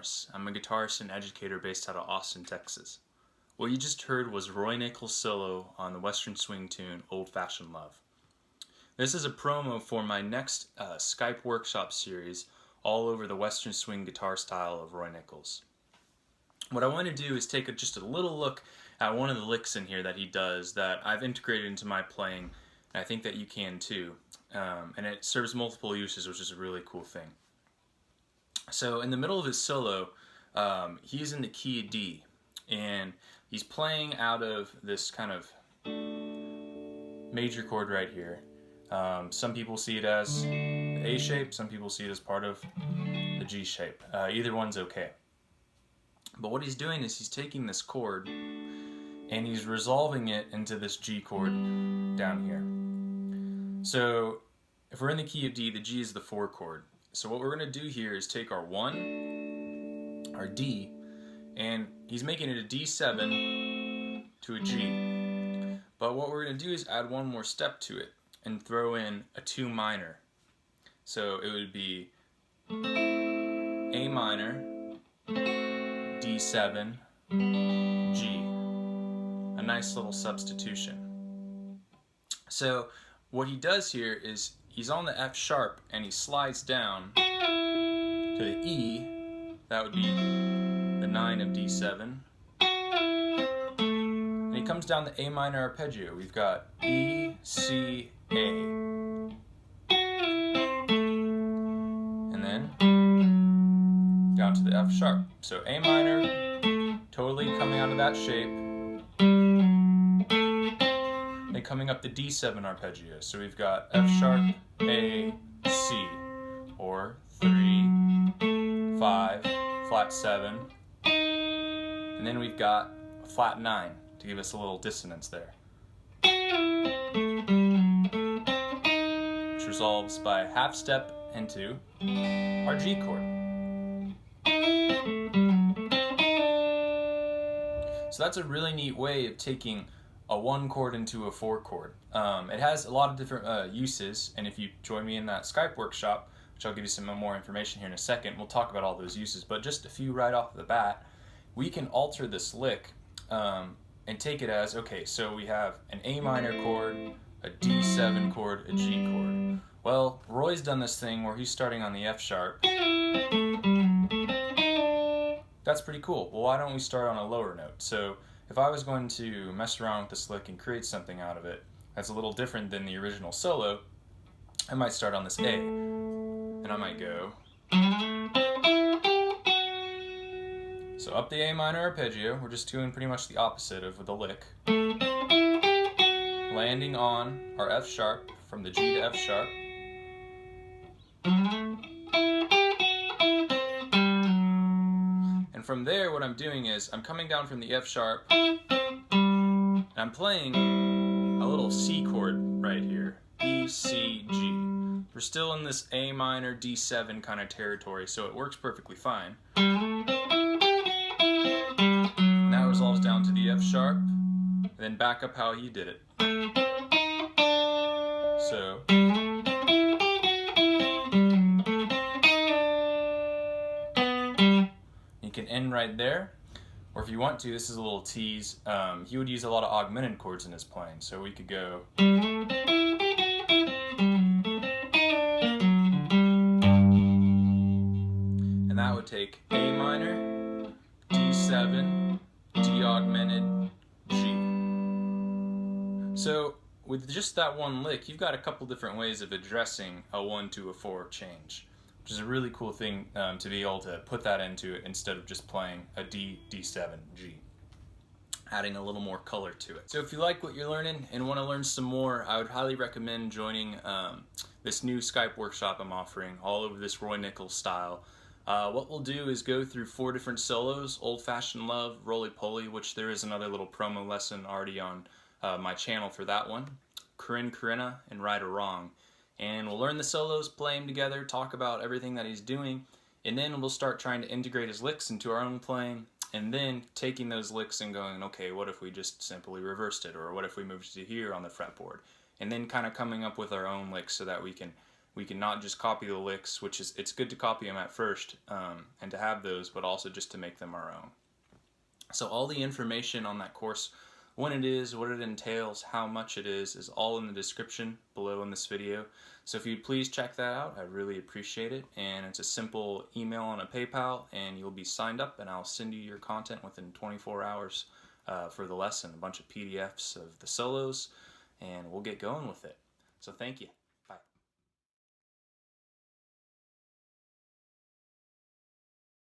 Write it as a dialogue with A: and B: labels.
A: Morris. I'm a guitarist and educator based out of Austin, Texas. What you just heard was Roy Nichols' solo on the Western swing tune, Old Fashioned Love. This is a promo for my next Skype workshop series all over the Western swing guitar style of Roy Nichols. What I want to do is take just a little look at one of the licks in here that he does that I've integrated into my playing, and I think that you can too. And it serves multiple uses, which is a really cool thing. So in the middle of his solo, he's in the key of D, and he's playing out of this kind of major chord right here. Some people see it as the A shape, some people see it as part of the G shape. Either one's okay. But what he's doing is he's taking this chord and he's resolving it into this G chord down here. So if we're in the key of D, the G is the 4 chord. So what we're going to do here is take our 1, our D, and he's making it a D7 to a G. But what we're going to do is add one more step to it and throw in a 2 minor. So it would be A minor, D7, G. A nice little substitution. So what he does here is he's on the F sharp and he slides down to the E. That would be the 9 of D7. And he comes down the A minor arpeggio. We've got E, C, A. And then down to the F sharp. So A minor, totally coming out of that shape. Then coming up the D7 arpeggio. So we've got F sharp, A, C, or 3, 5, flat 7, and then we've got a flat 9 to give us a little dissonance there, which resolves by half step into our G chord. So that's a really neat way of taking a 1 chord into a 4 chord. It has a lot of different uses, and if you join me in that Skype workshop, which I'll give you some more information here in a second, we'll talk about all those uses, but just a few right off the bat, we can alter this lick and take it as, okay, so we have an A minor chord, a D7 chord, a G chord. Well, Roy's done this thing where he's starting on the F sharp. That's pretty cool. Well, why don't we start on a lower note? So if I was going to mess around with this lick and create something out of it that's a little different than the original solo, I might start on this A, and I might go. So up the A minor arpeggio, we're just doing pretty much the opposite of the lick. Landing on our F sharp from the G to F sharp. And from there, what I'm doing is I'm coming down from the F sharp, and I'm playing a little C chord right here, E, C, G. We're still in this A minor, D7 kind of territory, so it works perfectly fine. And that resolves down to the F sharp, and then back up how he did it. So you can end right there, or if you want to, this is a little tease, he would use a lot of augmented chords in his playing, so we could go and that would take A minor, D7, D augmented, G. So with just that one lick, you've got a couple different ways of addressing a 1 to a 4 change, which is a really cool thing to be able to put that into it instead of just playing a D, D7, G, adding a little more color to it. So if you like what you're learning and want to learn some more, I would highly recommend joining this new Skype workshop I'm offering all over this Roy Nichols style. What we'll do is go through 4 different solos: Old Fashioned Love, Roly Poly, which there is another little promo lesson already on my channel for that one, Corrina, and Right or Wrong. And we'll learn the solos, play them together, talk about everything that he's doing, and then we'll start trying to integrate his licks into our own playing, and then taking those licks and going, okay, what if we just simply reversed it, or what if we moved to here on the fretboard, and then kind of coming up with our own licks so that we can we can not just copy the licks, which is, it's good to copy them at first and to have those, but also just to make them our own. So all the information on that course, when it is, what it entails, how much it is all in the description below in this video. So if you'd please check that out, I really appreciate it. And it's a simple email and a PayPal, and you'll be signed up, and I'll send you your content within 24 hours for the lesson, a bunch of PDFs of the solos, and we'll get going with it. So thank you.